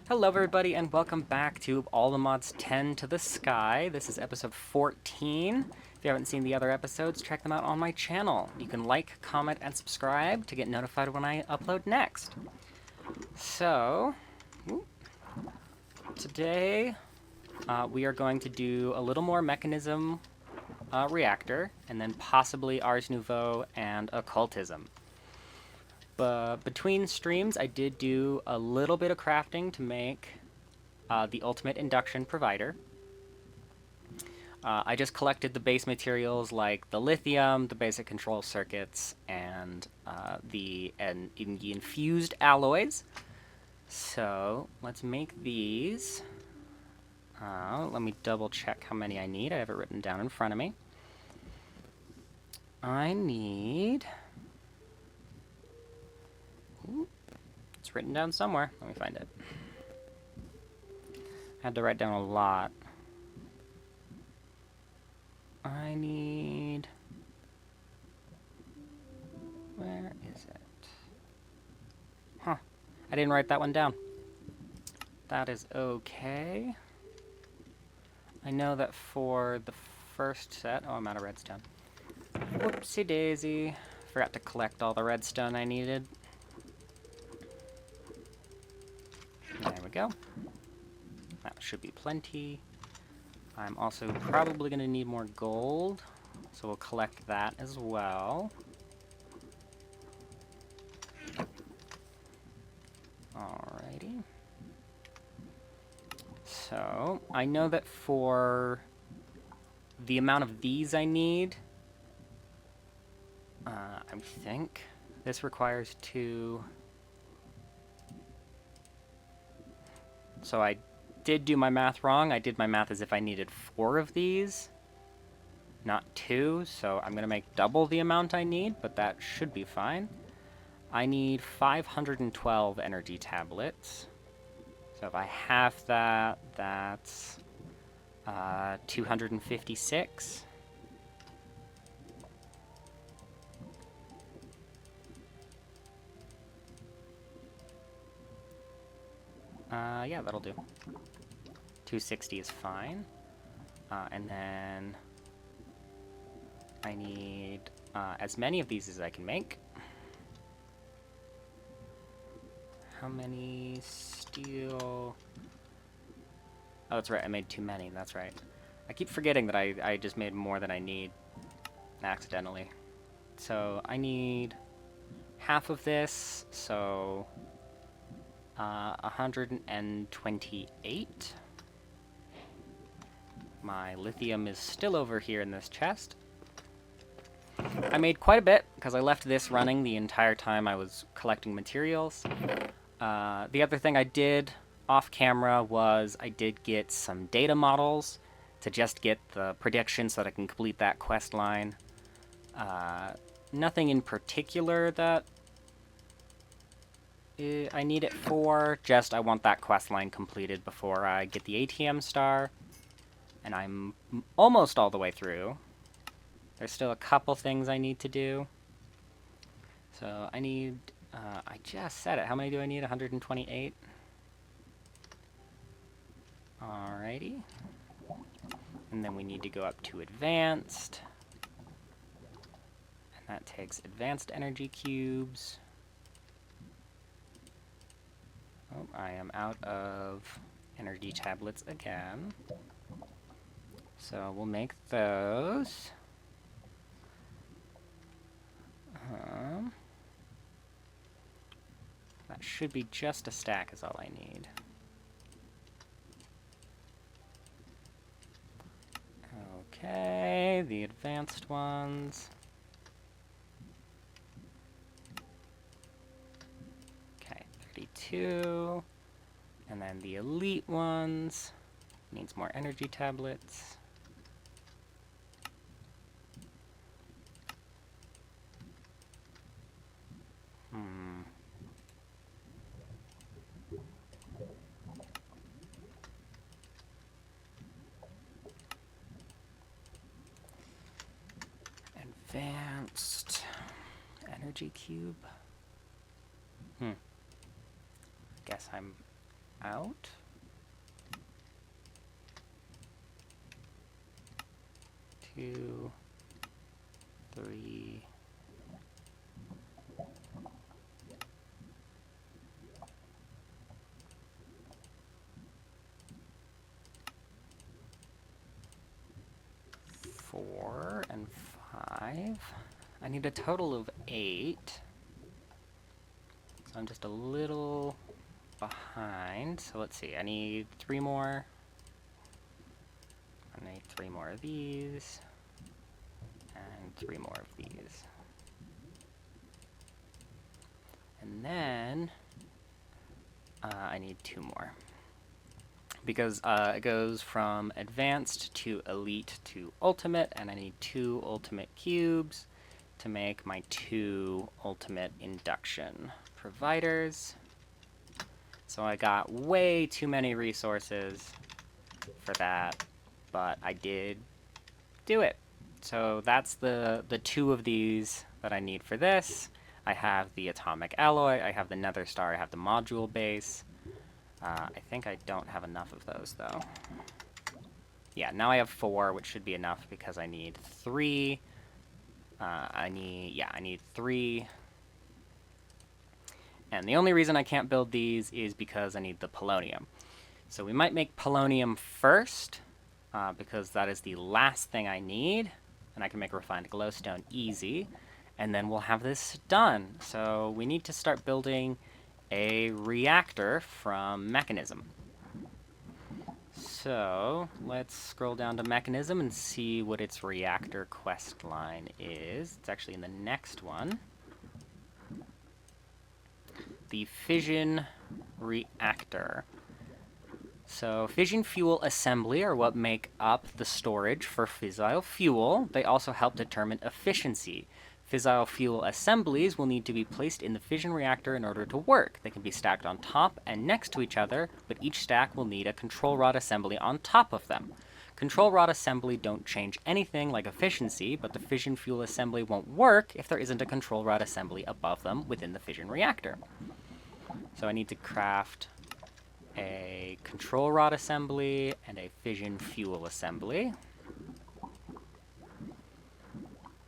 Hello everybody and welcome back to All the Mods 10 to the Sky. This is episode 14. If you haven't seen the other episodes, check them out on my channel. You can like, comment, and subscribe to get notified when I upload next. So, today we are going to do a little more mechanism reactor, and then possibly Ars Nouveau and occultism. But between streams, I did do a little bit of crafting to make the ultimate induction provider. I just collected the base materials like the lithium, the basic control circuits, and the infused alloys. So let's make these. Let me double check how many I need. I have it written down in front of me. I need... It's written down somewhere. Let me find it. I had to write down a lot. I need... Where is it? Huh. I didn't write that one down. That is okay. I know that for the first set... Oh, I'm out of redstone. Whoopsie daisy. Forgot to collect all the redstone I needed. There we go. That should be plenty. I'm also probably going to need more gold, so we'll collect that as well. Alrighty. So, I know that for the amount of these I need, I think this requires 2... So I did do my math wrong. I did my math as if I needed 4 of these, not 2, so I'm going to make double the amount I need, but that should be fine. I need 512 energy tablets. So if I have that, that's 256. Yeah, that'll do. 260 is fine. And then I need as many of these as I can make. How many steel? Oh, that's right, I made too many, that's right. I keep forgetting that I just made more than I need accidentally. So I need half of this, so 128. My lithium is still over here in this chest. I made quite a bit because I left this running the entire time I was collecting materials. The other thing I did off camera was I did get some data models to just get the prediction so that I can complete that quest line. Nothing in particular that I need it for, just I want that quest line completed before I get the ATM star. And I'm almost all the way through. There's still a couple things I need to do. So I need, I just said it. How many do I need? 128? Alrighty. And then we need to go up to advanced. And that takes advanced energy cubes. Oh, I am out of energy tablets again. So we'll make those. That should be just a stack is all I need. Okay, the advanced ones. Okay, 32. And then the elite ones. Needs more energy tablets. Advanced energy cube. Guess I'm out. Two, three, four, and five. I need a total of 8. So I'm just a little behind. So let's see, I need 3 more. I need 3 more of these. And 3 more of these. And then I need 2 more. Because it goes from advanced to elite to ultimate, and I need 2 ultimate cubes to make my 2 ultimate induction providers. So I got way too many resources for that, but I did do it. So that's the 2 of these that I need for this. I have the atomic alloy, I have the nether star, I have the module base. I think I don't have enough of those, though. Yeah, now I have 4, which should be enough because I need 3. I need 3. And the only reason I can't build these is because I need the polonium. So we might make polonium first, because that is the last thing I need. And I can make refined glowstone easy. And then we'll have this done. So we need to start building a reactor from mechanism. So let's scroll down to mechanism and see what its reactor quest line is. It's actually in the next one. The fission reactor. So fission fuel assembly are what make up the storage for fissile fuel. They also help determine efficiency. Fissile fuel assemblies will need to be placed in the fission reactor in order to work. They can be stacked on top and next to each other, but each stack will need a control rod assembly on top of them. Control rod assembly don't change anything like efficiency, but the fission fuel assembly won't work if there isn't a control rod assembly above them within the fission reactor. So I need to craft a control rod assembly and a fission fuel assembly.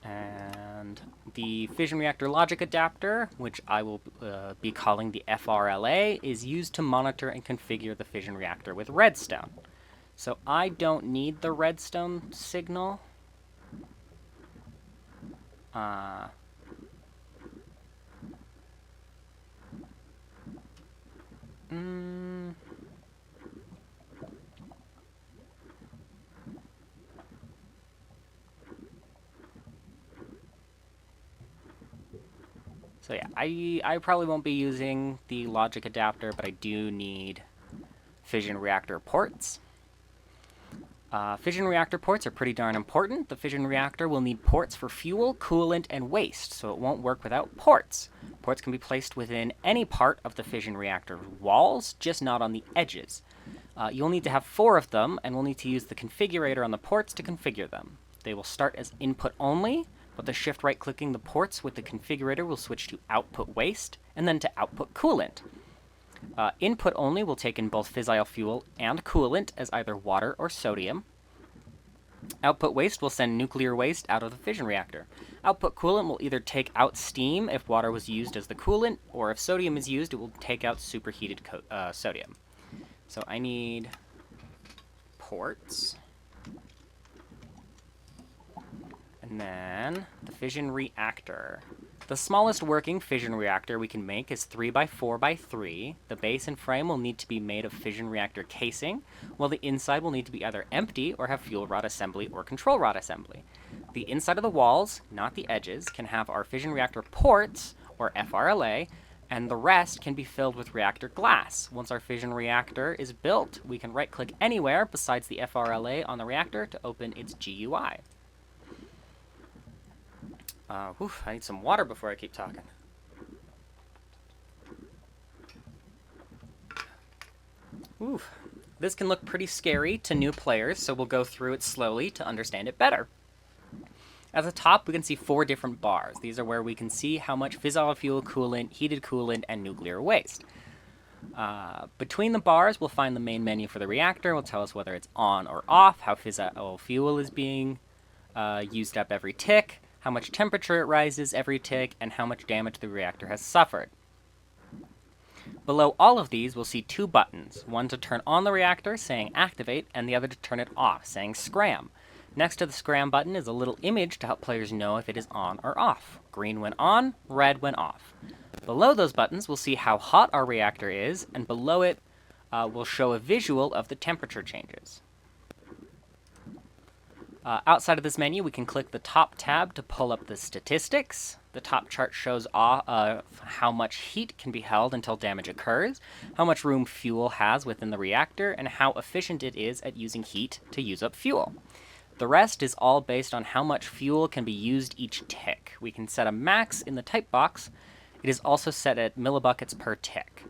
And the fission reactor logic adapter, which I will be calling the FRLA, is used to monitor and configure the fission reactor with redstone. So I don't need the redstone signal. So yeah, I probably won't be using the logic adapter, but I do need fission reactor ports. Fission reactor ports are pretty darn important. The fission reactor will need ports for fuel, coolant, and waste, so it won't work without ports. Ports can be placed within any part of the fission reactor walls, just not on the edges. You'll need to have 4 of them, and we'll need to use the configurator on the ports to configure them. They will start as input only, but the shift right-clicking the ports with the configurator will switch to output waste, and then to output coolant. Input only will take in both fissile fuel and coolant as either water or sodium. Output waste will send nuclear waste out of the fission reactor. Output coolant will either take out steam if water was used as the coolant, or if sodium is used, it will take out superheated sodium. So I need ports. And then the fission reactor. The smallest working fission reactor we can make is 3x4x3. The base and frame will need to be made of fission reactor casing, while the inside will need to be either empty or have fuel rod assembly or control rod assembly. The inside of the walls, not the edges, can have our fission reactor ports, or FRLA, and the rest can be filled with reactor glass. Once our fission reactor is built, we can right-click anywhere besides the FRLA on the reactor to open its GUI. I need some water before I keep talking. This can look pretty scary to new players, so we'll go through it slowly to understand it better. At the top, we can see 4 different bars. These are where we can see how much fissile fuel, coolant, heated coolant, and nuclear waste. Between the bars, we'll find the main menu for the reactor. Will tell us whether it's on or off, how fissile fuel is being used up every tick, how much temperature it rises every tick, and how much damage the reactor has suffered. Below all of these, we'll see two buttons, one to turn on the reactor, saying activate, and the other to turn it off, saying scram. Next to the scram button is a little image to help players know if it is on or off. Green when on, red when off. Below those buttons, we'll see how hot our reactor is, and below it, we'll show a visual of the temperature changes. Outside of this menu, we can click the top tab to pull up the statistics. The top chart shows how much heat can be held until damage occurs, how much room fuel has within the reactor, and how efficient it is at using heat to use up fuel. The rest is all based on how much fuel can be used each tick. We can set a max in the type box. It is also set at millibuckets per tick.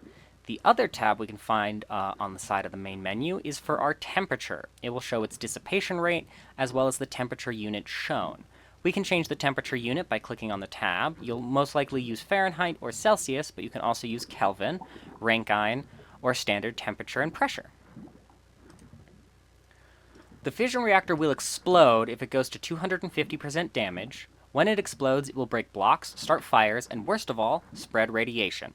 The other tab we can find on the side of the main menu is for our temperature. It will show its dissipation rate as well as the temperature unit shown. We can change the temperature unit by clicking on the tab. You'll most likely use Fahrenheit or Celsius, but you can also use Kelvin, Rankine, or standard temperature and pressure. The fission reactor will explode if it goes to 250% damage. When it explodes, it will break blocks, start fires, and worst of all, spread radiation.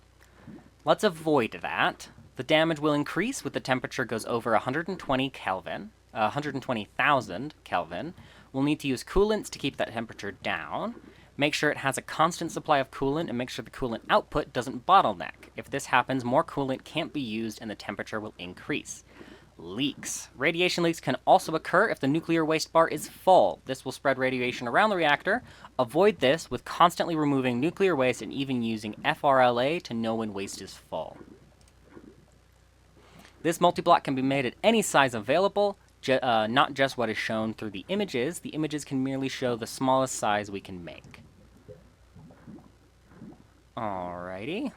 Let's avoid that. The damage will increase with the temperature goes over 120 Kelvin, 120,000 Kelvin. We'll need to use coolants to keep that temperature down. Make sure it has a constant supply of coolant and make sure the coolant output doesn't bottleneck. If this happens, more coolant can't be used and the temperature will increase. Leaks. Radiation leaks can also occur if the nuclear waste bar is full. This will spread radiation around the reactor. Avoid this with constantly removing nuclear waste and even using FRLA to know when waste is full. This multi-block can be made at any size available, not just what is shown through the images. The images can merely show the smallest size we can make. Alrighty.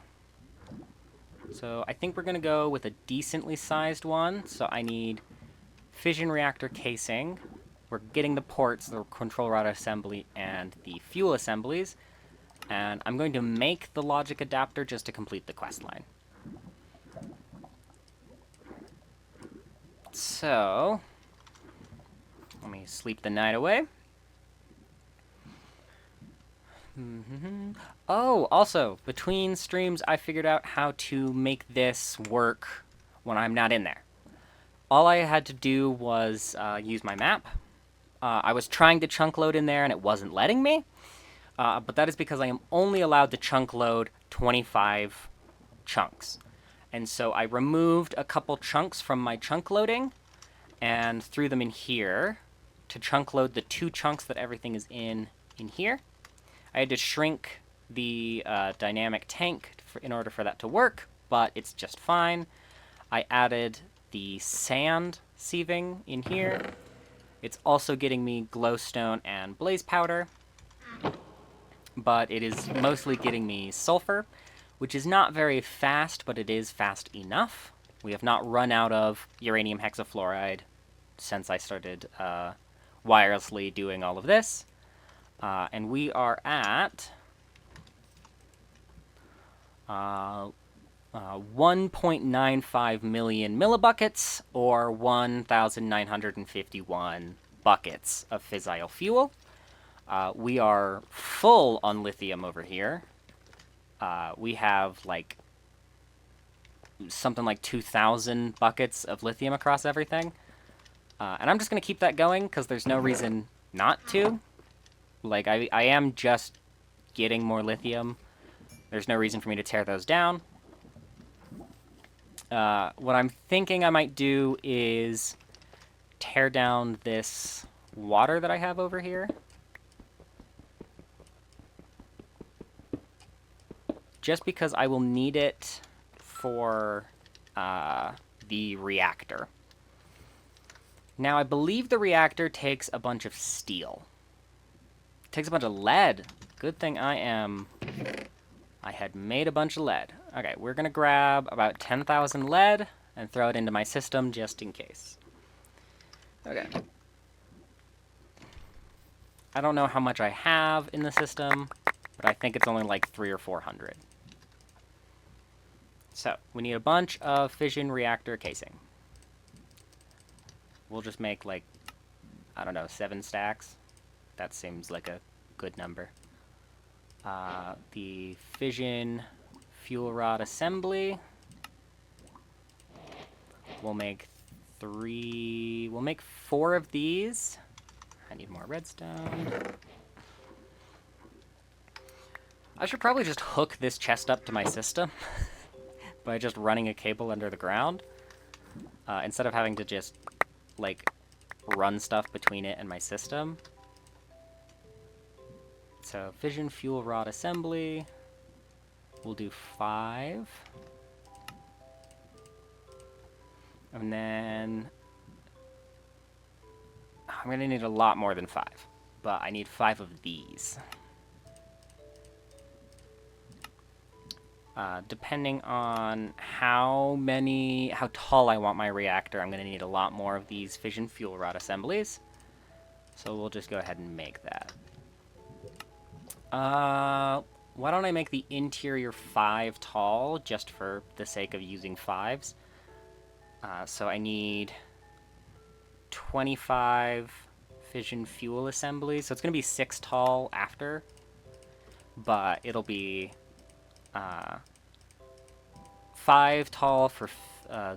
So I think we're going to go with a decently sized one. So I need fission reactor casing. We're getting the ports, the control rod assembly, and the fuel assemblies. And I'm going to make the logic adapter just to complete the quest line. So let me sleep the night away. Oh, also, between streams, I figured out how to make this work when I'm not in there. All I had to do was use my map. I was trying to chunk load in there, and it wasn't letting me. But that is because I am only allowed to chunk load 25 chunks. And so I removed a couple chunks from my chunk loading and threw them in here to chunk load the 2 chunks that everything is in here. I had to shrink the dynamic tank in order for that to work, but it's just fine. I added the sand sieving in here. It's also getting me glowstone and blaze powder, but it is mostly getting me sulfur, which is not very fast, but it is fast enough. We have not run out of uranium hexafluoride since I started wirelessly doing all of this. And we are at 1.95 million millibuckets, or 1,951 buckets of fissile fuel. We are full on lithium over here. We have like something like 2,000 buckets of lithium across everything. And I'm just going to keep that going because there's no reason not to. Like, I am just getting more lithium. There's no reason for me to tear those down. What I'm thinking I might do is tear down this water that I have over here. Just because I will need it for the reactor. Now, I believe the reactor takes a bunch of steel. It takes a bunch of lead. Good thing I had made a bunch of lead. Okay, we're going to grab about 10,000 lead and throw it into my system just in case. Okay. I don't know how much I have in the system, but I think it's only like 300 or 400. So, we need a bunch of fission reactor casing. We'll just make, like, I don't know, 7 stacks. That seems like a good number. The fission fuel rod assembly. We'll make 4 of these. I need more redstone. I should probably just hook this chest up to my system by just running a cable under the ground, instead of having to just, like, run stuff between it and my system. So, fission fuel rod assembly. We'll do 5. And then I'm going to need a lot more than 5, but I need 5 of these. Depending on how tall I want my reactor, I'm going to need a lot more of these fission fuel rod assemblies. So we'll just go ahead and make that. Why don't I make the interior 5 tall, just for the sake of using 5s? So I need 25 fission fuel assemblies. So it's going to be 6 tall after, but it'll be 5 tall for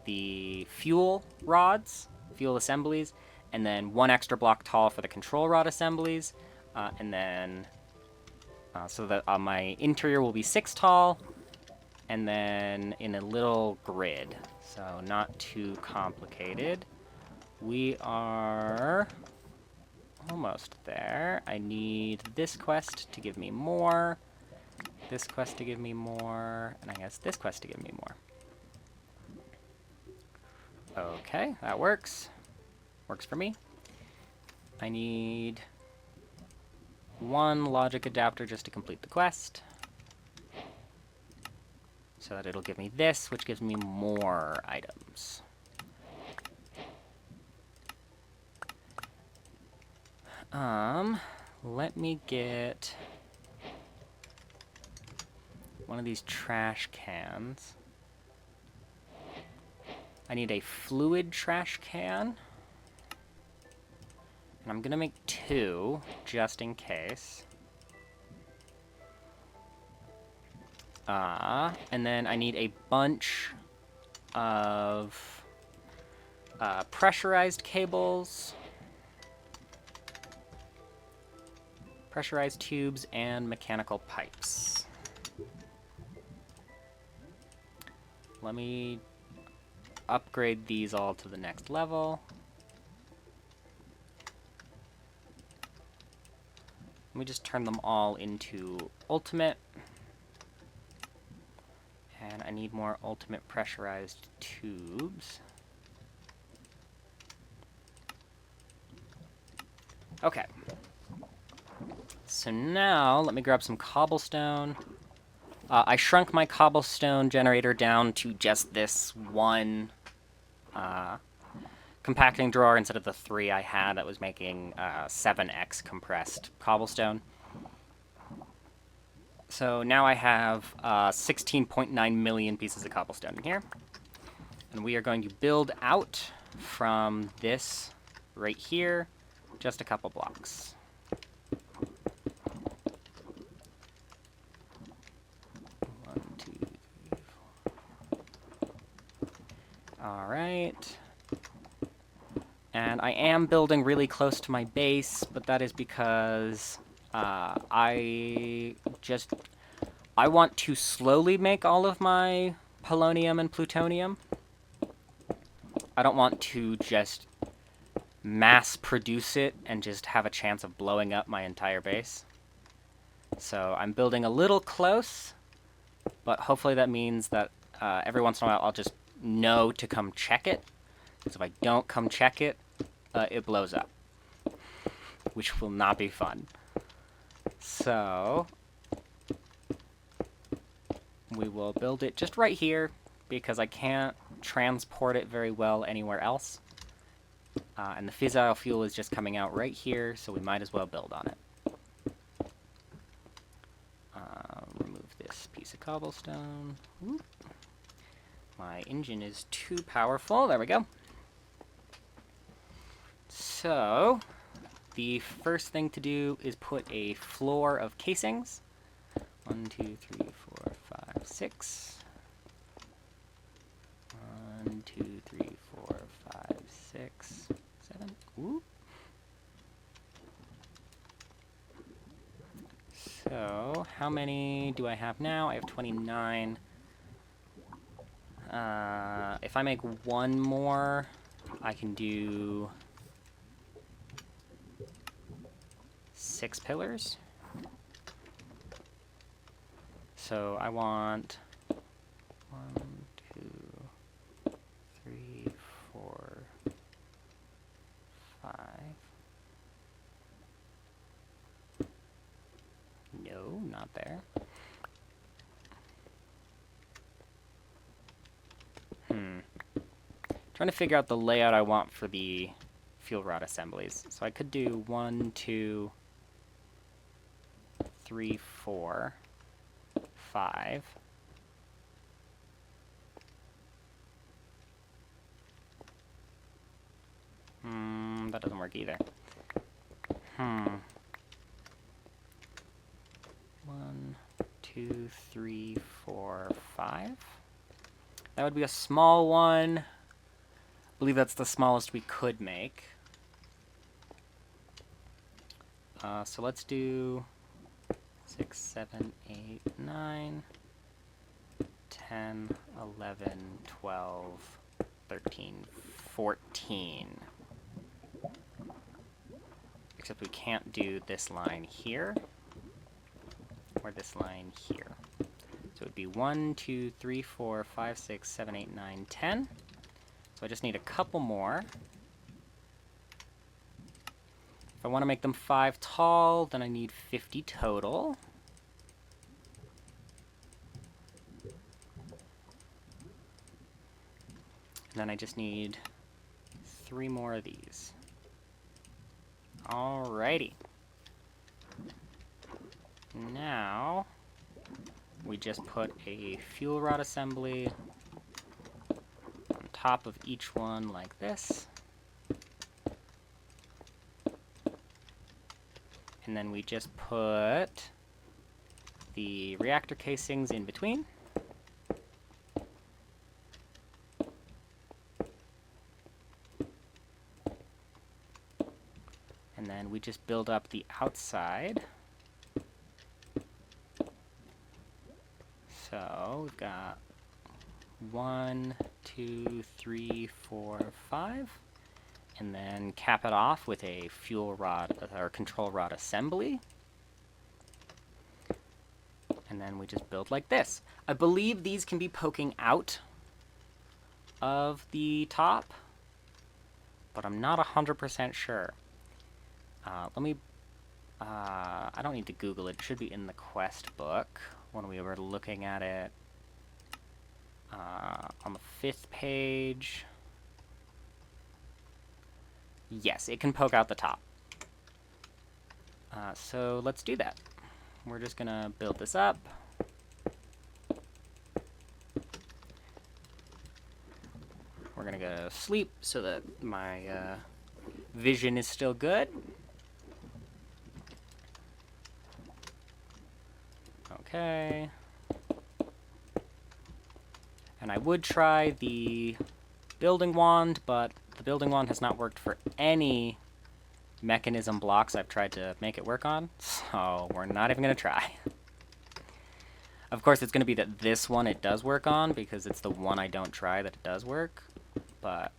the fuel rods, fuel assemblies, and then 1 extra block tall for the control rod assemblies, and then so that my interior will be 6 tall, and then in a little grid, so not too complicated. We are almost there. I need this quest to give me more, this quest to give me more, and I guess this quest to give me more. Okay, that works. Works for me. I need 1 logic adapter just to complete the quest, so that it'll give me this, which gives me more items. Let me get one of these trash cans. I need a fluid trash can. And I'm gonna make 2, just in case. And then I need a bunch of pressurized cables, pressurized tubes, and mechanical pipes. Let me upgrade these all to the next level. Let me just turn them all into ultimate. And I need more ultimate pressurized tubes. Okay. So now, let me grab some cobblestone. I shrunk my cobblestone generator down to just this 1 compacting drawer instead of the 3 I had that was making 7x compressed cobblestone. So now I have 16.9 million pieces of cobblestone in here. And we are going to build out from this right here, just a couple blocks. Alright. And I am building really close to my base, but that is because I want to slowly make all of my polonium and plutonium. I don't want to just mass produce it and just have a chance of blowing up my entire base. So I'm building a little close, but hopefully that means that every once in a while I'll just know to come check it. Because if I don't come check it, it blows up, which will not be fun. So we will build it just right here, because I can't transport it very well anywhere else. And the fissile fuel is just coming out right here, so we might as well build on it. Remove this piece of cobblestone. Whoop. My engine is too powerful. There we go. So, the first thing to do is put a floor of casings. 1, 2, 3, 4, 5, 6. 1, 2, 3, 4, 5, 6, 7. Ooh. So, how many do I have now? I have 29. If I make one more, I can do 6 pillars. So I want 1, 2, 3, 4, 5. No, not there. Trying to figure out the layout I want for the fuel rod assemblies. So I could do 1, 2, 3, 4, 5. That doesn't work either. 1, 2, 3, 4, 5. That would be a small one. I believe that's the smallest we could make. So let's do 6, 7, 8, 9, 10, 11, 12, 13, 14. Except we can't do this line here, or this line here. So it would be 1, 2, 3, 4, 5, 6, 7, 8, 9, 10. So I just need a couple more. If I want to make them 5 tall, then I need 50 total. And then I just need 3 more of these. Alrighty. Now, we just put a fuel rod assembly on top of each one like this. And then we just put the reactor casings in between. And then we just build up the outside. So we've got 1, 2, 3, 4, 5. And then cap it off with a fuel rod or control rod assembly. And then we just build like this. I believe these can be poking out of the top, but I'm not 100% sure. I don't need to Google it. It should be in the quest book when we were looking at it on the 5th page. Yes, it can poke out the top. So let's do that. We're just gonna build this up. We're gonna go to sleep so that my vision is still good. Okay. And I would try the building wand, but the building wand has not worked for any mechanism blocks I've tried to make it work on, so we're not even going to try. Of course, it's going to be that this one it does work on, because it's the one I don't try that it does work, but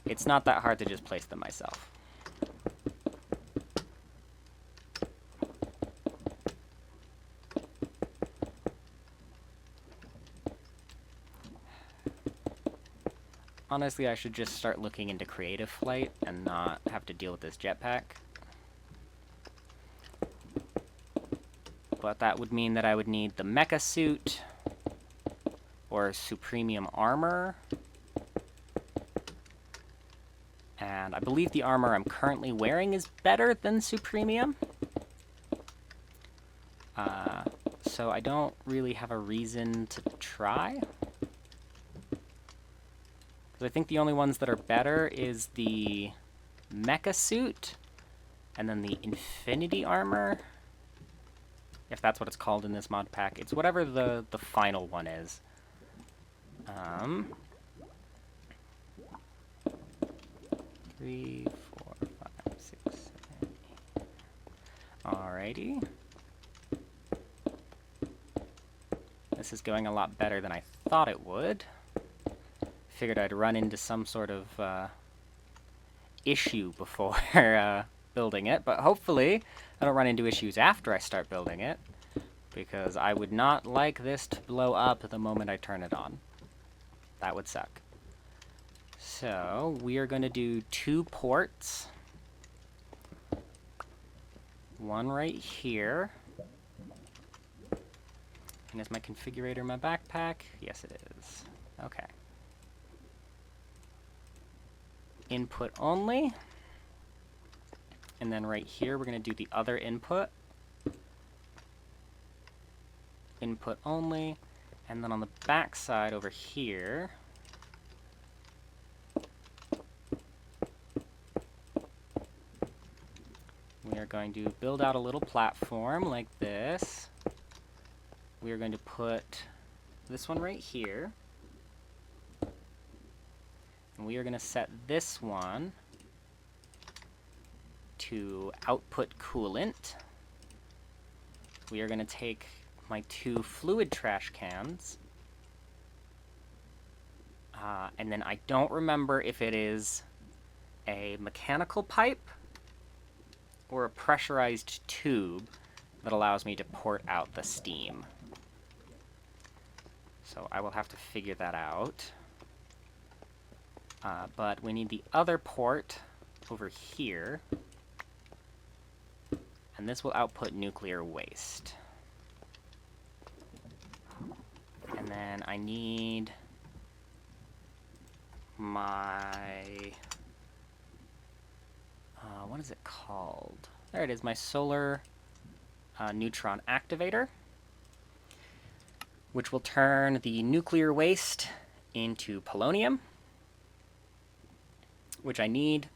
it's not that hard to just place them myself. Honestly, I should just start looking into creative flight and not have to deal with this jetpack. But that would mean that I would need the mecha suit or supremium armor. And I believe the armor I'm currently wearing is better than supremium. So I don't really have a reason to try. Because I think the only ones that are better is the mecha suit and then the infinity armor. If that's what it's called in this mod pack. It's whatever the final one is. 3, 4, 5, 6, 7, 8. Alrighty. This is going a lot better than I thought it would. Figured I'd run into some sort of issue before building it, but hopefully I don't run into issues after I start building it, because I would not like this to blow up the moment I turn it on. That would suck. So we are going to do 2 ports. One right here. And is my configurator in my backpack? Yes, it is. Okay. Input only. And then right here, we're going to do the other input. Input only. And then on the back side over here, we are going to build out a little platform like this. We are going to put this one right here. And we are going to set this one to output coolant. We are going to take my 2 fluid trash cans. And then I don't remember if it is a mechanical pipe or a pressurized tube that allows me to port out the steam. So I will have to figure that out. But we need the other port over here. And this will output nuclear waste. And then I need my... what is it called? There it is, my solar neutron activator, which will turn the nuclear waste into polonium, which I need.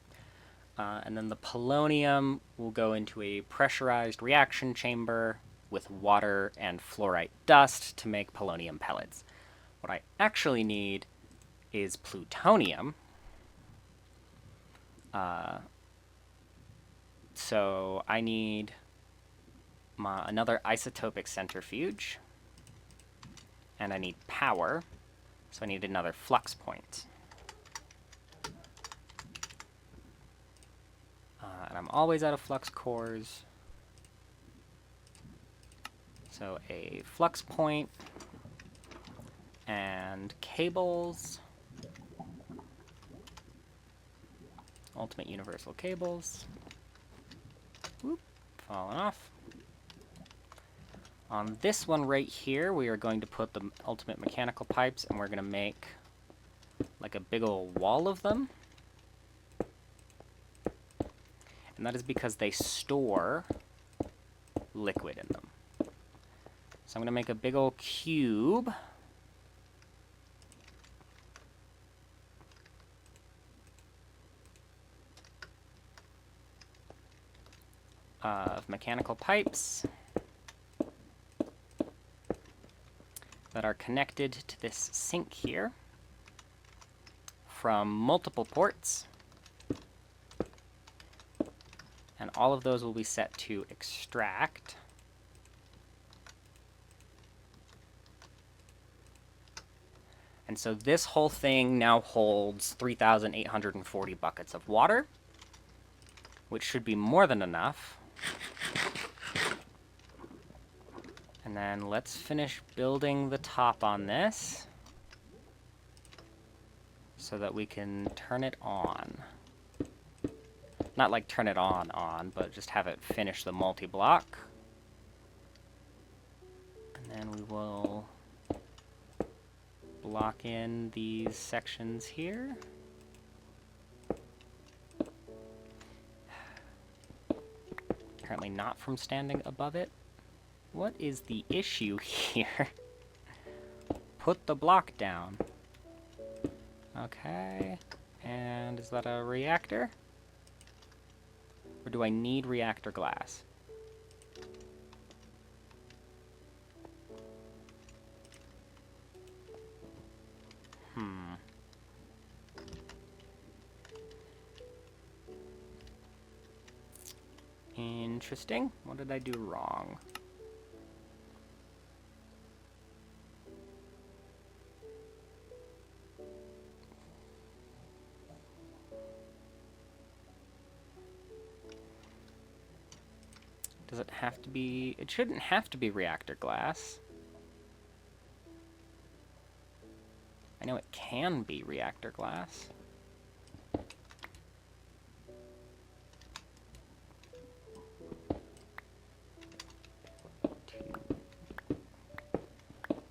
And then the polonium will go into a pressurized reaction chamber with water and fluorite dust to make polonium pellets. What I actually need is plutonium. So I need another isotopic centrifuge, and I need power, so I need another flux point. And I'm always out of flux cores. So a flux point and cables. Ultimate universal cables. Whoop, falling off. On this one right here, we are going to put the ultimate mechanical pipes, and we're going to make like a big old wall of them. And that is because they store liquid in them. So I'm going to make a big old cube. Of mechanical pipes that are connected to this sink here from multiple ports. And all of those will be set to extract. And so this whole thing now holds 3,840 buckets of water, which should be more than enough. And then let's finish building the top on this so that we can turn it on. Not like turn it on, but just have it finish the multi-block. And then we will block in these sections here. Currently not from standing above it. What is the issue here? Put the block down. Okay. And is that a reactor? Or do I need reactor glass? Interesting. What did I do wrong? Does it have to be... It shouldn't have to be reactor glass. I know it can be reactor glass.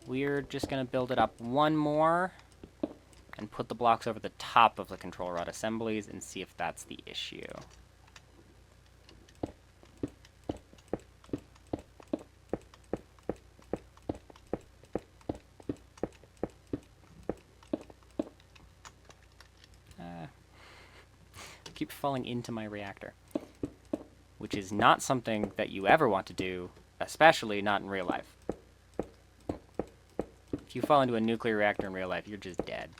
We're just going to build it up one more and put the blocks over the top of the control rod assemblies and see if that's the issue. Keep falling into my reactor, which is not something that you ever want to do, especially not in real life. If you fall into a nuclear reactor in real life, you're just dead.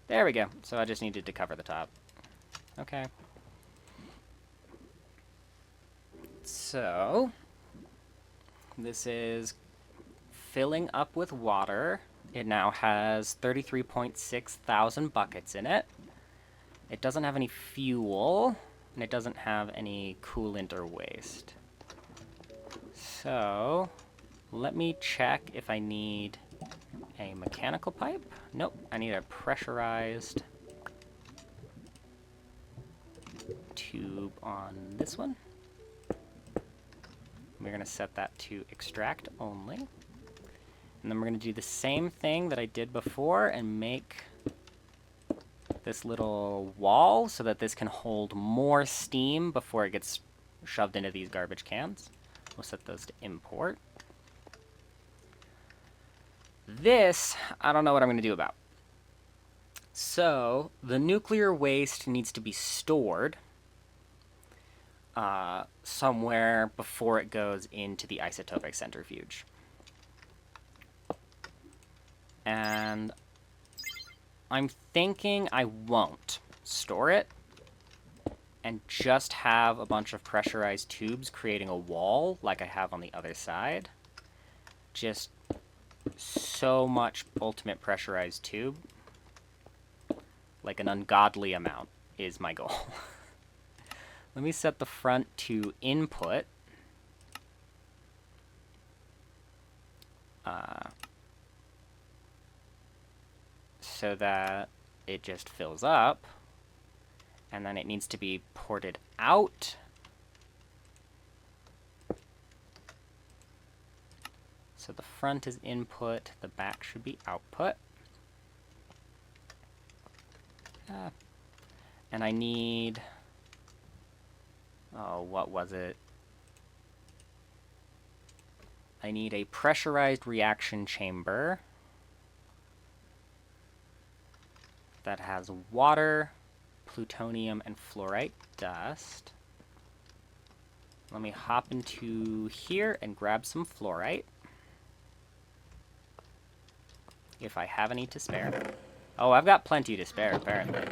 There we go. So I just needed to cover the top. Okay. So this is filling up with water. It now has 33.6 thousand buckets in it. It doesn't have any fuel, and it doesn't have any coolant or waste. So let me check if I need a mechanical pipe. Nope, I need a pressurized tube on this one. We're going to set that to extract only. And then we're going to do the same thing that I did before and make this little wall so that this can hold more steam before it gets shoved into these garbage cans. We'll set those to import. This, I don't know what I'm going to do about. So, the nuclear waste needs to be stored somewhere before it goes into the isotopic centrifuge. And I'm thinking I won't store it and just have a bunch of pressurized tubes creating a wall like I have on the other side. Just so much ultimate pressurized tube. Like an ungodly amount is my goal. Let me set the front to input. So that it just fills up. And then it needs to be ported out. So the front is input, the back should be output. And I need... Oh, what was it? I need a pressurized reaction chamber that has water, plutonium, and fluorite dust. Let me hop into here and grab some fluorite. If I have any to spare. Oh, I've got plenty to spare, apparently.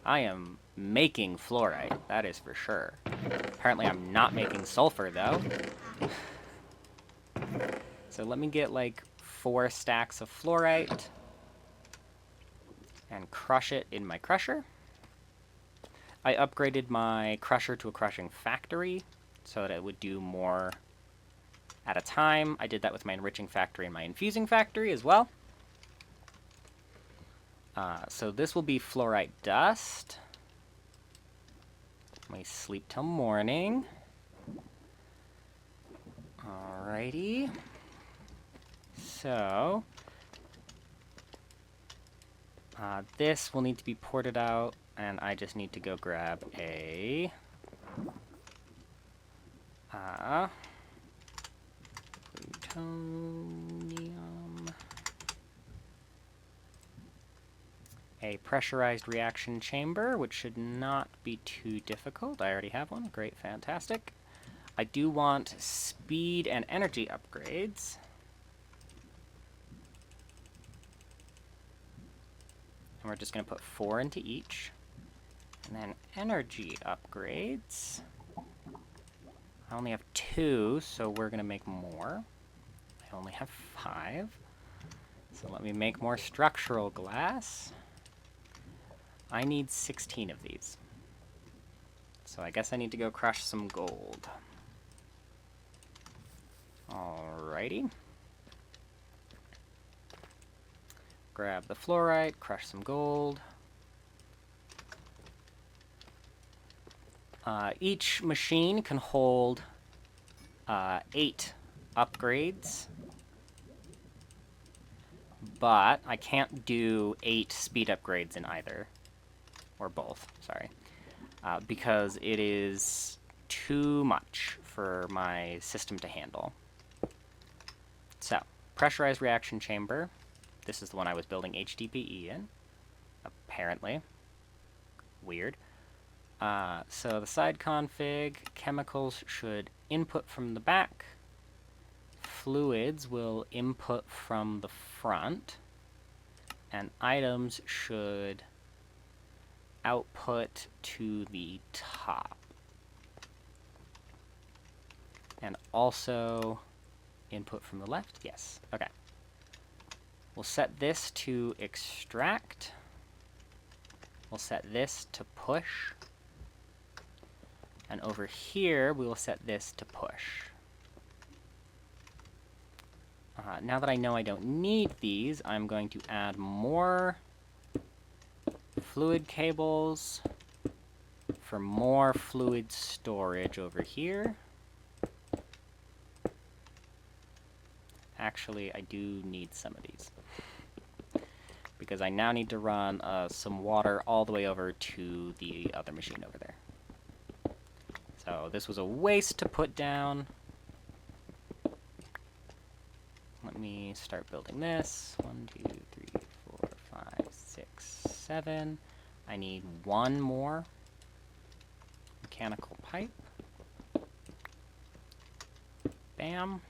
I am making fluorite, that is for sure. Apparently I'm not making sulfur, though. So let me get, like, 4 stacks of fluorite and crush it in my crusher. I upgraded my crusher to a crushing factory so that it would do more at a time. I did that with my enriching factory and my infusing factory as well. So this will be fluorite dust. Let me sleep till morning. Alrighty. So this will need to be ported out, and I just need to go grab a plutonium a pressurized reaction chamber, which should not be too difficult. I already have one. Great, fantastic. I do want speed and energy upgrades. And we're just going to put 4 into each. And then energy upgrades. I only have 2, so we're going to make more. I only have 5. So let me make more structural glass. I need 16 of these. So I guess I need to go crush some gold. Alrighty. Grab the fluorite, crush some gold. Each machine can hold 8 upgrades, but I can't do 8 speed upgrades in either, or both, sorry, because it is too much for my system to handle. So, pressurized reaction chamber. This is the one I was building HDPE in, apparently. Weird. So the side config, chemicals should input from the back. Fluids will input from the front. And items should output to the top. And also input from the left? Yes. Okay. We'll set this to extract. We'll set this to push. And over here, we will set this to push. Now that I know I don't need these, I'm going to add more fluid cables for more fluid storage over here. Actually, I do need some of these, because I now need to run some water all the way over to the other machine over there. So this was a waste to put down. Let me start building this. 1, 2, 3, 4, 5, 6, 7. I need 1 more mechanical pipe. Bam.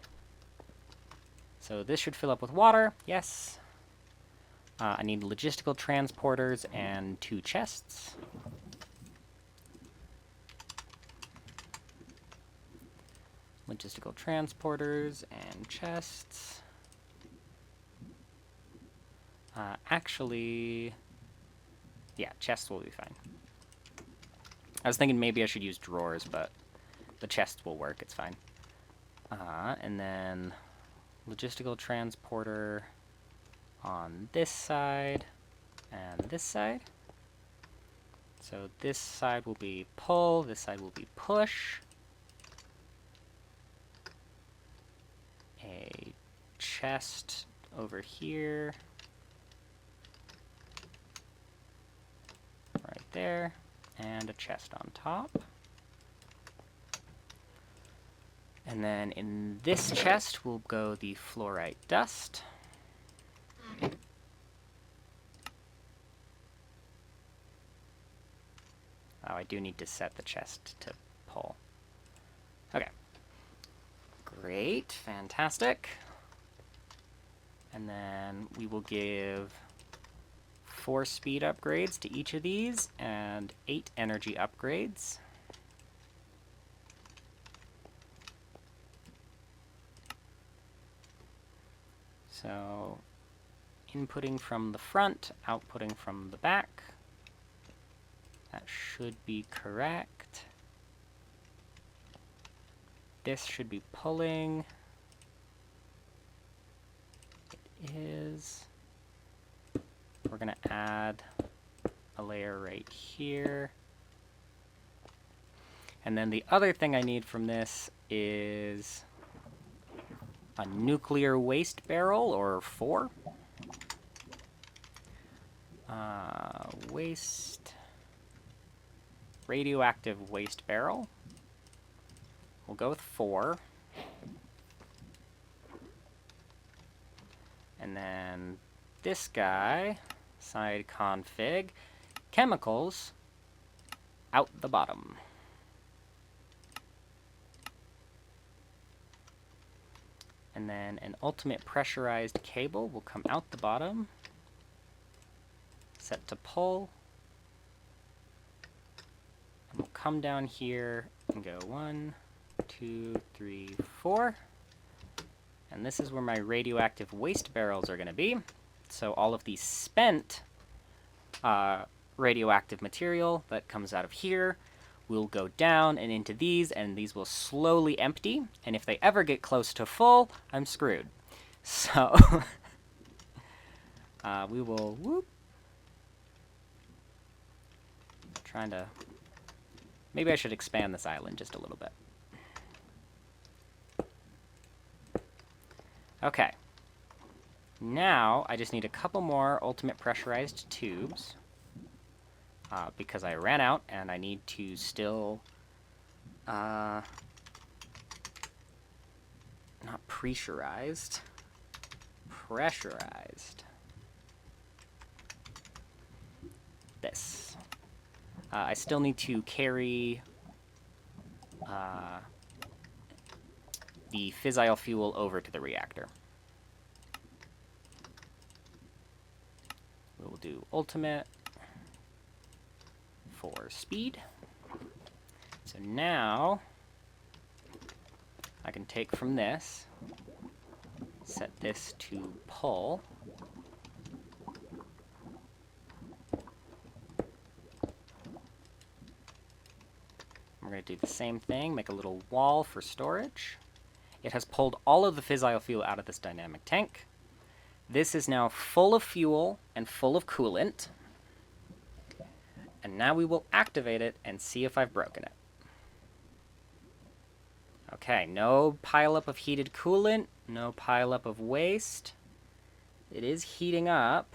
So this should fill up with water. Yes. I need logistical transporters and 2 chests. Logistical transporters and chests. Actually, yeah, chests will be fine. I was thinking maybe I should use drawers, but the chests will work, it's fine. And then logistical transporter on this side and this side. So this side will be pull, this side will be push. A chest over here. Right there. And a chest on top. And then in this chest will go the fluorite dust. Oh, I do need to set the chest to pull. Okay. Great, fantastic. And then we will give 4 speed upgrades to each of these and 8 energy upgrades. So, inputting from the front, outputting from the back. That should be correct. This should be pulling. It is. We're going to add a layer right here. And then the other thing I need from this is a nuclear waste barrel, or 4. Radioactive waste barrel. We'll go with 4. And then this guy Side config. Chemicals out the bottom. And then an ultimate pressurized cable will come out the bottom. Set to pull. And we'll come down here and go 1, 2, 3, 4. And this is where my radioactive waste barrels are going to be. So all of the spent radioactive material that comes out of here will go down and into these, and these will slowly empty. And if they ever get close to full, I'm screwed. So we will whoop. Trying to... Maybe I should expand this island just a little bit. Okay. Now, I just need a couple more ultimate pressurized tubes. Because I ran out, and I need to still... not pressurized. Pressurized. This. I still need to carry the fissile fuel over to the reactor. We will do ultimate for speed. So now I can take from this, set this to pull. We're going to do the same thing, make a little wall for storage. It has pulled all of the fissile fuel out of this dynamic tank. This is now full of fuel and full of coolant. And now we will activate it and see if I've broken it. Okay, no pileup of heated coolant, no pileup of waste. It is heating up.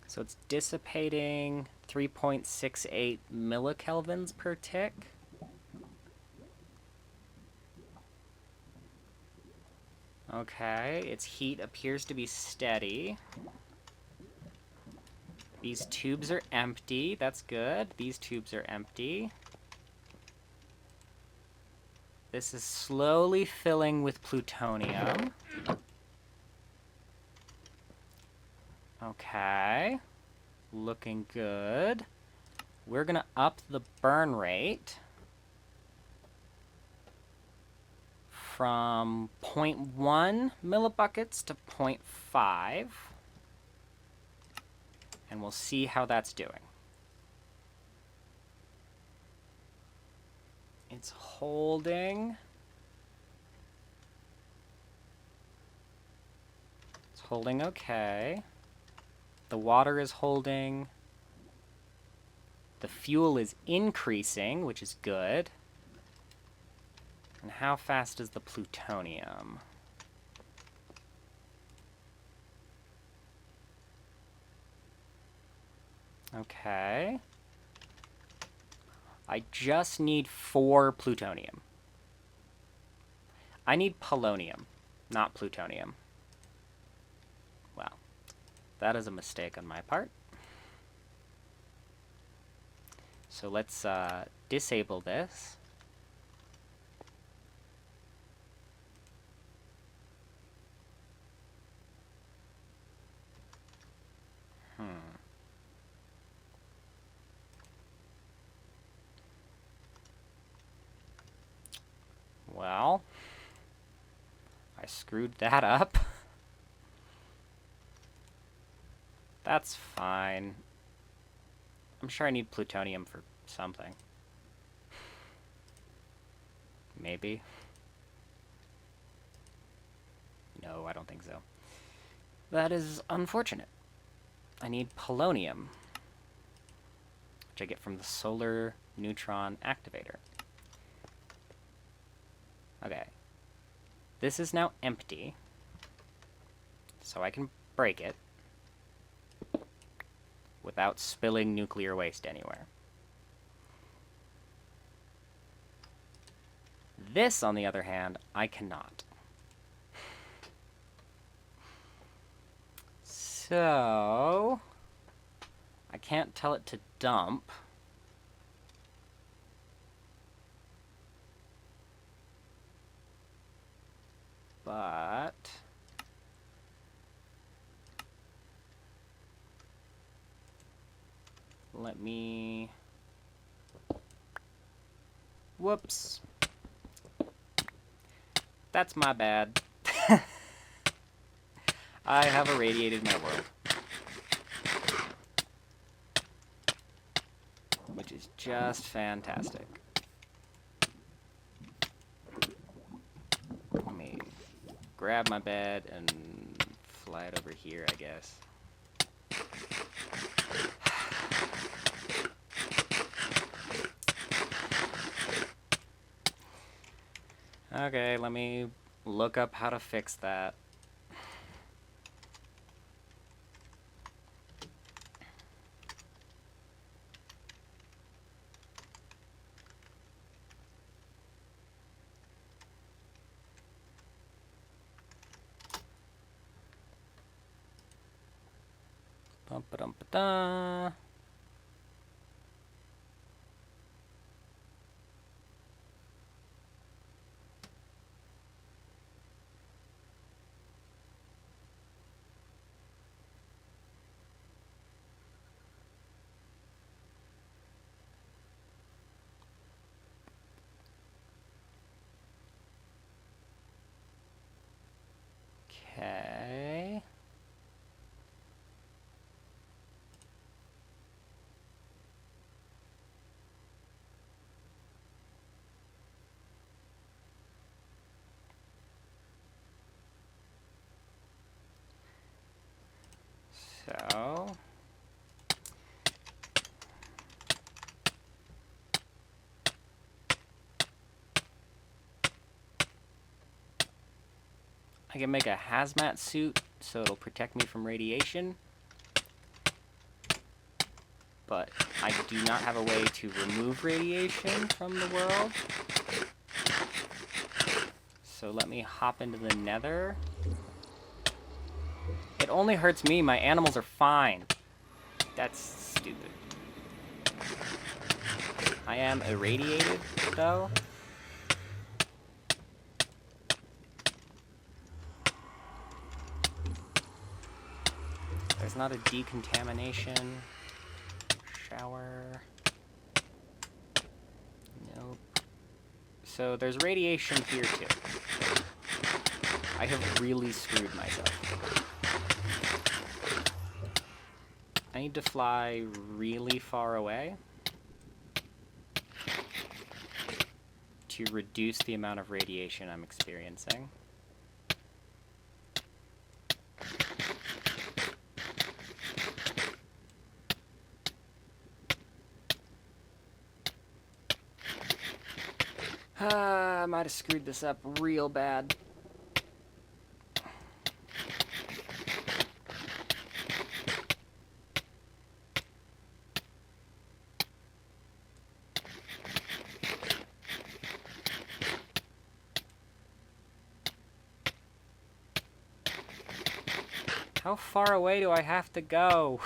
So it's dissipating 3.68 millikelvins per tick. Okay, its heat appears to be steady. These tubes are empty. That's good. These tubes are empty. This is slowly filling with plutonium. Okay. Looking good. We're going to up the burn rate from 0.1 millibuckets to 0.5. And we'll see how that's doing. It's holding. It's holding okay. The water is holding. The fuel is increasing, which is good. And how fast is the plutonium? Okay. I just need 4 plutonium. I need polonium, not plutonium. Well, that is a mistake on my part. So let's disable this. Well, I screwed that up. That's fine. I'm sure I need plutonium for something. Maybe. No, I don't think so. That is unfortunate. I need polonium, which I get from the solar neutron activator. Okay. This is now empty, so I can break it without spilling nuclear waste anywhere. This, on the other hand, I cannot. So, I can't tell it to dump. But let me... Whoops. That's my bad. I have irradiated my world. Which is just fantastic. Let me grab my bed and fly it over here, I guess. Okay, let me look up how to fix that. Bum-ba-dum-ba-da. Okay. So I can make a hazmat suit so it'll protect me from radiation, but I do not have a way to remove radiation from the world. So let me hop into the nether. It only hurts me, my animals are fine. That's stupid. I am irradiated, though. There's not a decontamination shower. Nope. So there's radiation here too. I have really screwed myself. I need to fly really far away to reduce the amount of radiation I'm experiencing. I might have screwed this up real bad. How far away do I have to go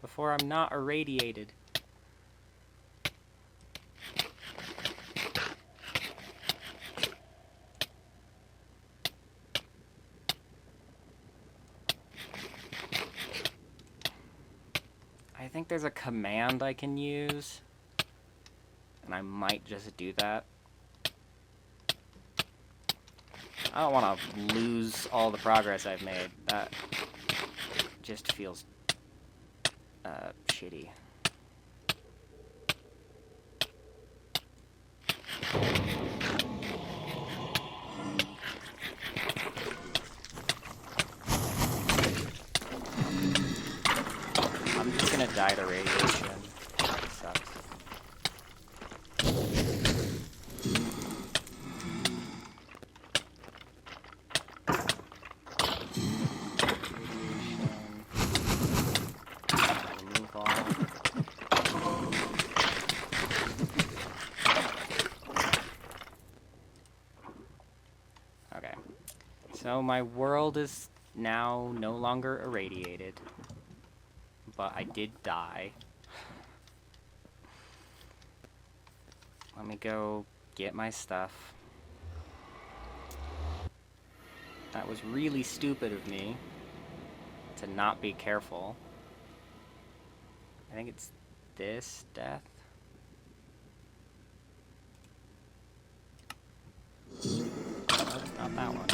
before I'm not irradiated? I think there's a command I can use, and I might just do that. I don't want to lose all the progress I've made. That just feels shitty. I'm just gonna die to radiation. That sucks. So my world is now no longer irradiated. But I did die. Let me go get my stuff. That was really stupid of me to not be careful. I think it's this death. Oh, not that one.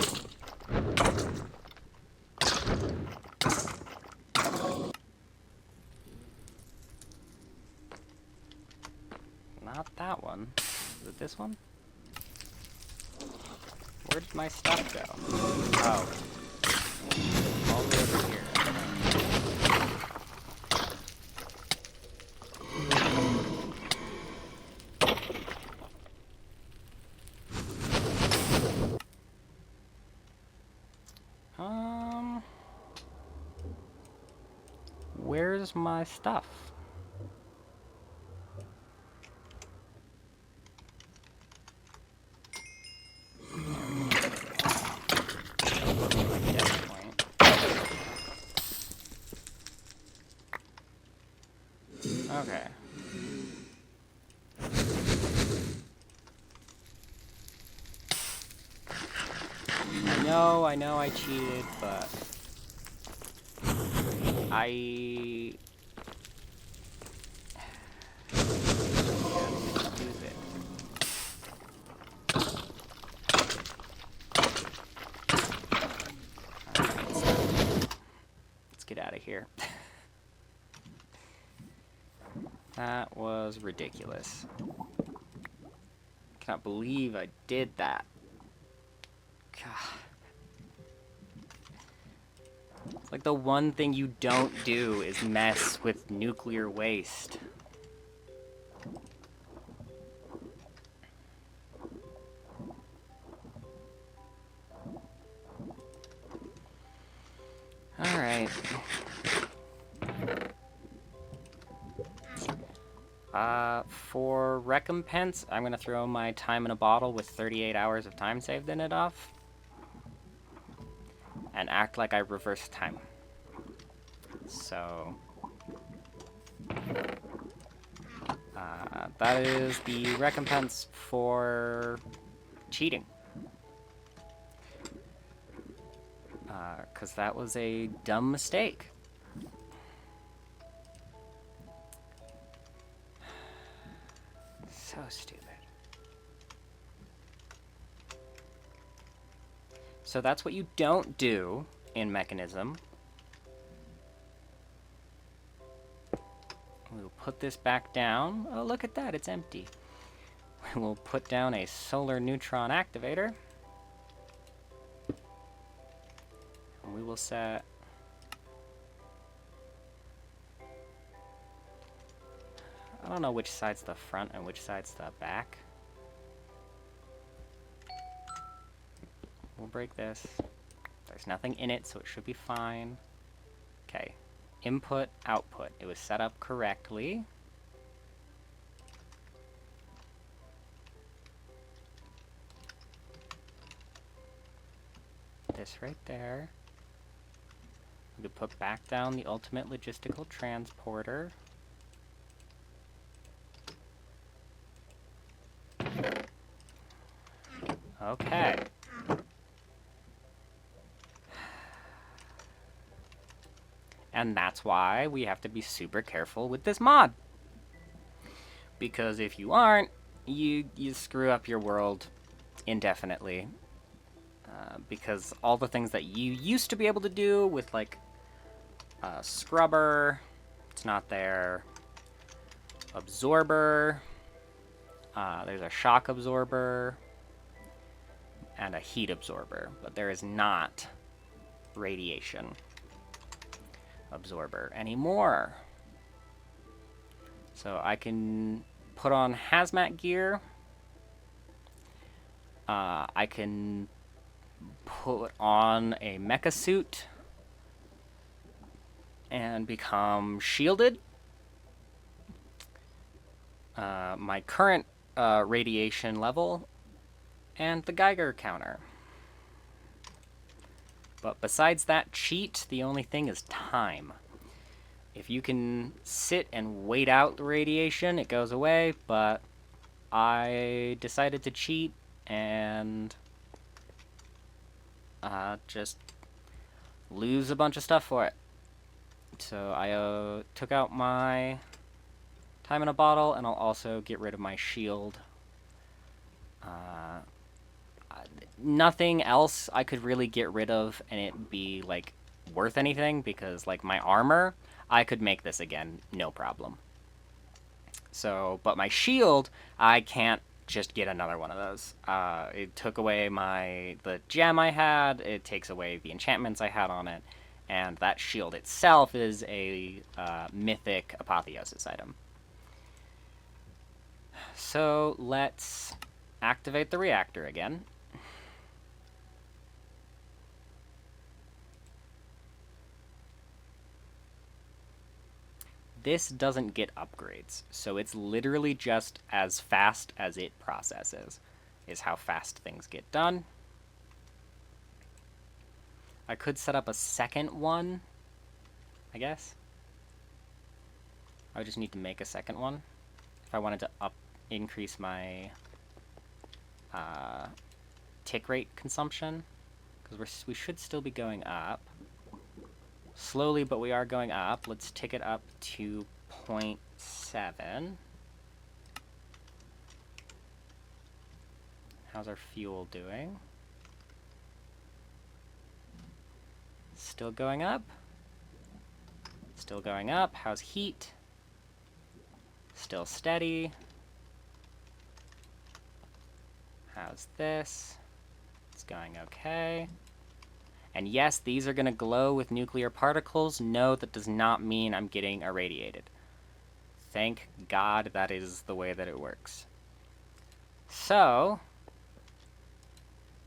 Not that one. Is it this one? Where did my stuff go? Oh. All the way over here. Where's my stuff? Okay. I know I cheated, but I use it. Alright, let's get out of here. That was ridiculous. Cannot believe I did that. God. It's like the one thing you don't do is mess with nuclear waste. Alright. For recompense, I'm gonna throw my time in a bottle with 38 hours of time saved in it off. And act like I reversed time. So... that is the recompense for cheating. Because that was a dumb mistake. So stupid. So that's what you don't do in Mechanism. We'll put this back down. Oh, look at that, it's empty. We will put down a solar neutron activator. And we will set... I don't know which side's the front and which side's the back. We'll break this. There's nothing in it, so it should be fine. Okay. Input, output. It was set up correctly. This right there. We could put back down the ultimate logistical transporter. Okay. And that's why we have to be super careful with this mod. Because if you aren't, you screw up your world indefinitely. Because all the things that you used to be able to do with, like, scrubber, it's not there. Absorber, there's a shock absorber, and a heat absorber, but there is not radiation absorber anymore. So I can put on hazmat gear. I can put on a mecha suit and become shielded. My current radiation level and the Geiger counter. But besides that cheat, the only thing is time. If you can sit and wait out the radiation, it goes away, but I decided to cheat and just lose a bunch of stuff for it. So I took out my time in a bottle, and I'll also get rid of my shield. Nothing else I could really get rid of and it be, like, worth anything, because, like, my armor, I could make this again, no problem. So, but my shield, I can't just get another one of those. It took away the gem I had, it takes away the enchantments I had on it, and that shield itself is a mythic apotheosis item. So, let's activate the reactor again. This doesn't get upgrades, so it's literally just as fast as it processes, is how fast things get done. I could set up a second one, I guess. I would just need to make a second one if I wanted to increase my tick rate consumption, because we should still be going up. Slowly, but we are going up. Let's tick it up to 0.7. How's our fuel doing? Still going up. Still going up. How's heat? Still steady. How's this? It's going okay. And yes, these are going to glow with nuclear particles. No, that does not mean I'm getting irradiated. Thank God that is the way that it works. So,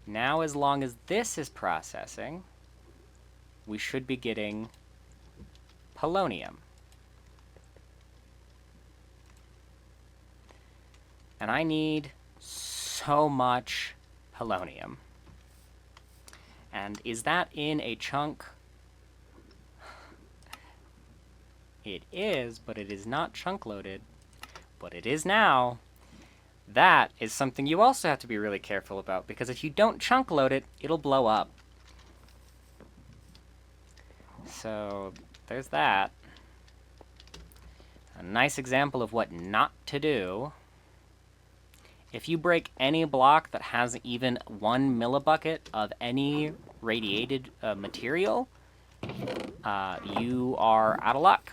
now as long as this is processing, we should be getting polonium. And I need so much polonium. And is that in a chunk? It is, but it is not chunk loaded. But it is now. That is something you also have to be really careful about, because if you don't chunk load it, it'll blow up. So, there's that. A nice example of what not to do. If you break any block that has even 1 millibucket of any radiated material, you are out of luck.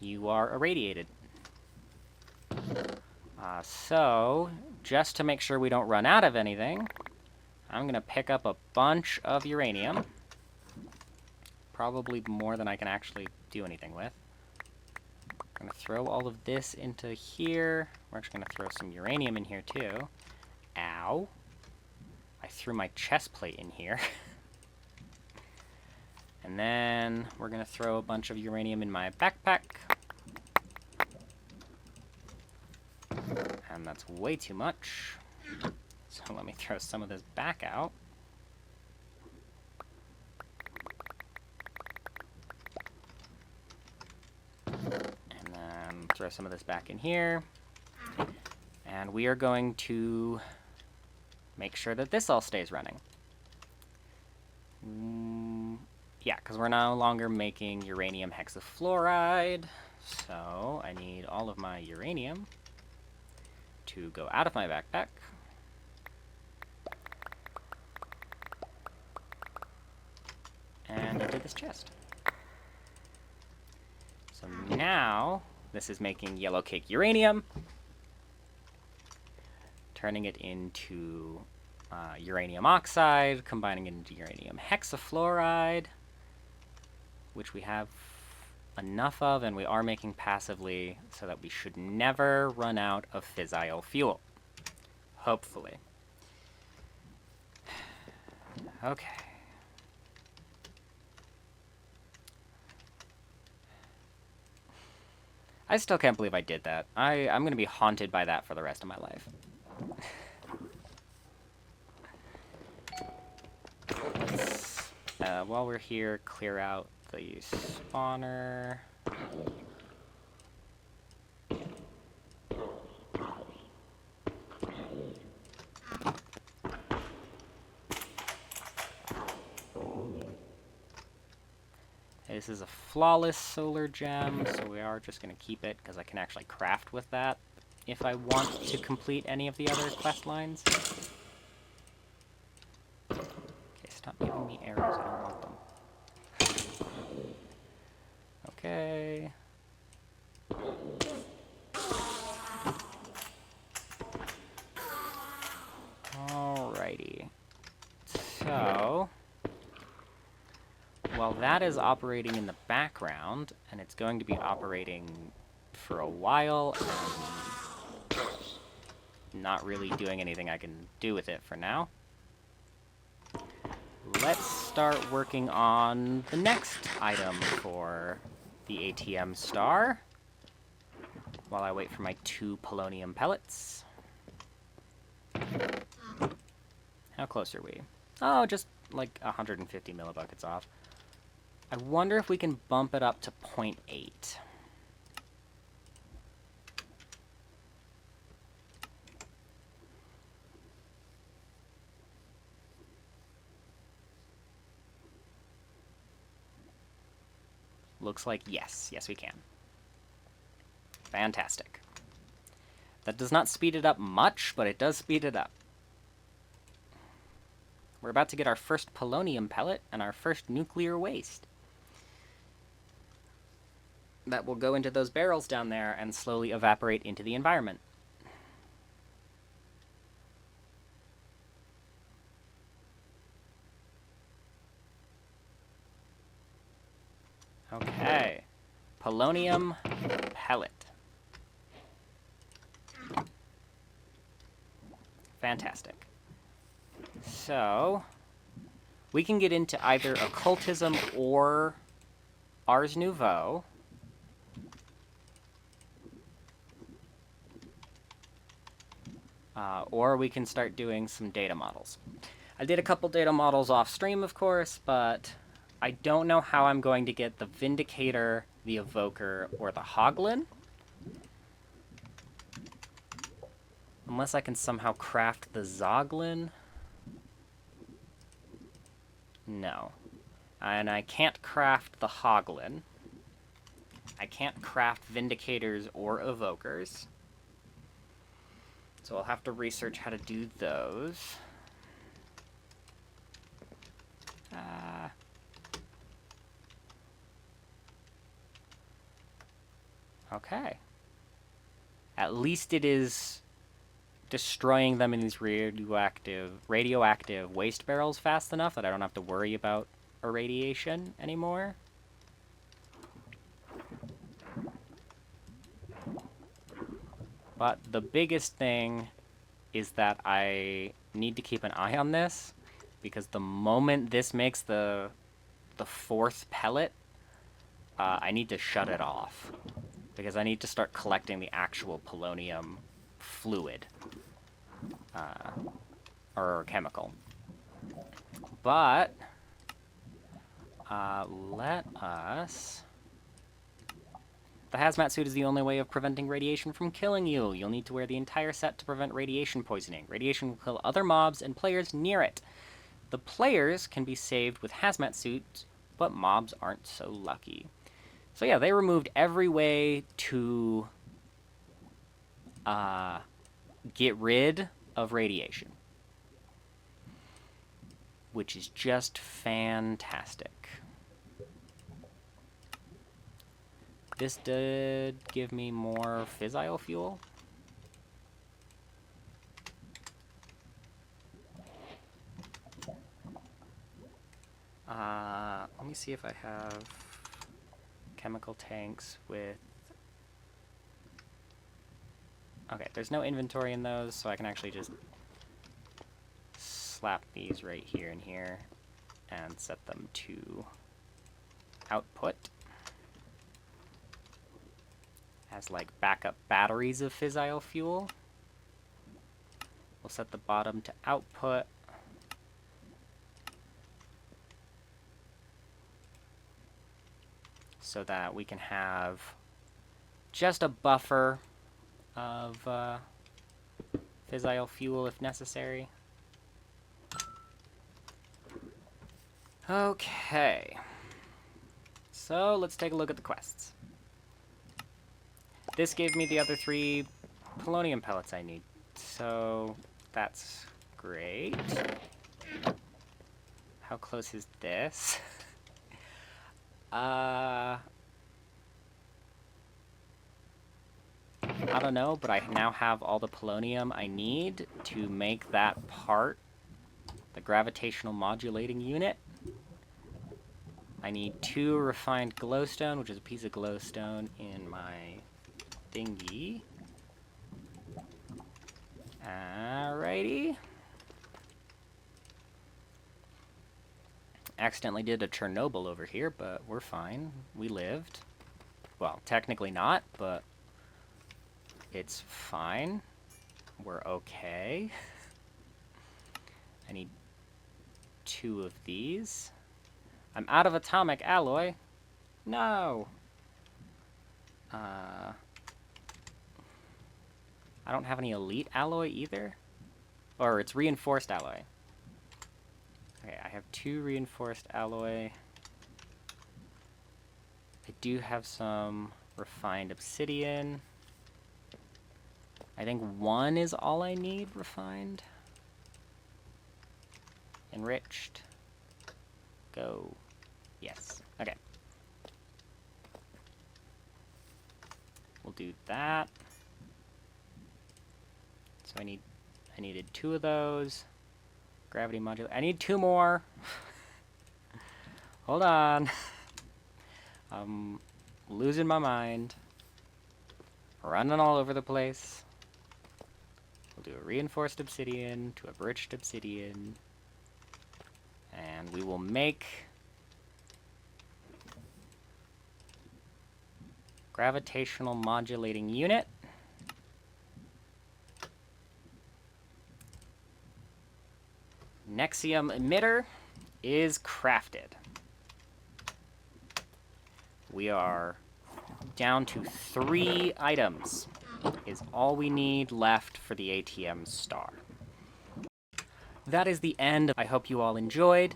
You are irradiated. So, just to make sure we don't run out of anything, I'm going to pick up a bunch of uranium. Probably more than I can actually do anything with. I'm going to throw all of this into here. We're actually going to throw some uranium in here too. Ow. I threw my chest plate in here. And then we're going to throw a bunch of uranium in my backpack. And that's way too much. So let me throw some of this back out. And then throw some of this back in here. And we are going to make sure that this all stays running. Yeah, because we're no longer making uranium hexafluoride. So I need all of my uranium to go out of my backpack. And into this chest. So now, this is making yellow cake uranium, turning it into uranium oxide, combining it into uranium hexafluoride, which we have enough of, and we are making passively, so that we should never run out of fissile fuel. Hopefully. Okay. I still can't believe I did that. I'm going to be haunted by that for the rest of my life. while we're here, clear out the spawner. This is a flawless solar gem, so we are just going to keep it because I can actually craft with that if I want to complete any of the other quest lines. Okay, stop giving me arrows, I don't want them. Okay. Alrighty. So, while that is operating in the background, and it's going to be operating for a while, and not really doing anything I can do with it for now, let's start working on the next item for the ATM star, while I wait for my 2 polonium pellets. How close are we? Oh, just like 150 millibuckets off. I wonder if we can bump it up to 0.8. Looks like yes. Yes, we can. Fantastic. That does not speed it up much, but it does speed it up. We're about to get our first polonium pellet and our first nuclear waste. That will go into those barrels down there and slowly evaporate into the environment. Okay. Polonium pellet. Fantastic. So, we can get into either occultism or Ars Nouveau. Or we can start doing some data models. I did a couple data models off stream, of course, but I don't know how I'm going to get the Vindicator, the Evoker, or the Hoglin. Unless I can somehow craft the Zoglin. No. And I can't craft the Hoglin. I can't craft Vindicators or Evokers. So I'll have to research how to do those. Okay. At least it is destroying them in these radioactive waste barrels fast enough that I don't have to worry about irradiation anymore. But the biggest thing is that I need to keep an eye on this, because the moment this makes the 4th pellet, I need to shut it off, because I need to start collecting the actual polonium fluid, or chemical. But let us... The hazmat suit is the only way of preventing radiation from killing you. You'll need to wear the entire set to prevent radiation poisoning. Radiation will kill other mobs and players near it. The players can be saved with hazmat suits, but mobs aren't so lucky. So yeah, they removed every way to get rid of radiation, which is just fantastic. This did give me more fissile fuel. Let me see if I have chemical tanks with... Okay, there's no inventory in those, so I can actually just slap these right here and here and set them to output as like backup batteries of fissile fuel. We'll set the bottom to output. so that we can have just a buffer of fissile fuel if necessary. Okay. So let's take a look at the quests. This gave me the other 3 polonium pellets I need. So that's great. How close is this? I don't know, but I now have all the polonium I need to make that part, the gravitational modulating unit. I need 2 refined glowstone, which is a piece of glowstone in my thingy. Alrighty. Accidentally did a Chernobyl over here, but we're fine. We lived. Well, technically not, but it's fine. We're okay. I need 2 of these. I'm out of atomic alloy. No! I don't have any elite alloy either. Or it's reinforced alloy. Okay, I have 2 reinforced alloy. I do have some refined obsidian. I think 1 is all I need refined. Enriched. Go. Yes. Okay. We'll do that. So I needed 2 of those. Gravity modulator. I need 2 more. Hold on. I'm losing my mind. Running all over the place. We'll do a reinforced obsidian to a bridged obsidian. And we will make gravitational modulating unit. Nexium emitter is crafted. We are down to 3 items. Is all we need left for the ATM star. That is the end. I hope you all enjoyed.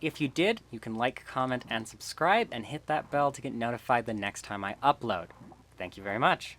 If you did, you can like, comment, and subscribe, and hit that bell to get notified the next time I upload. Thank you very much.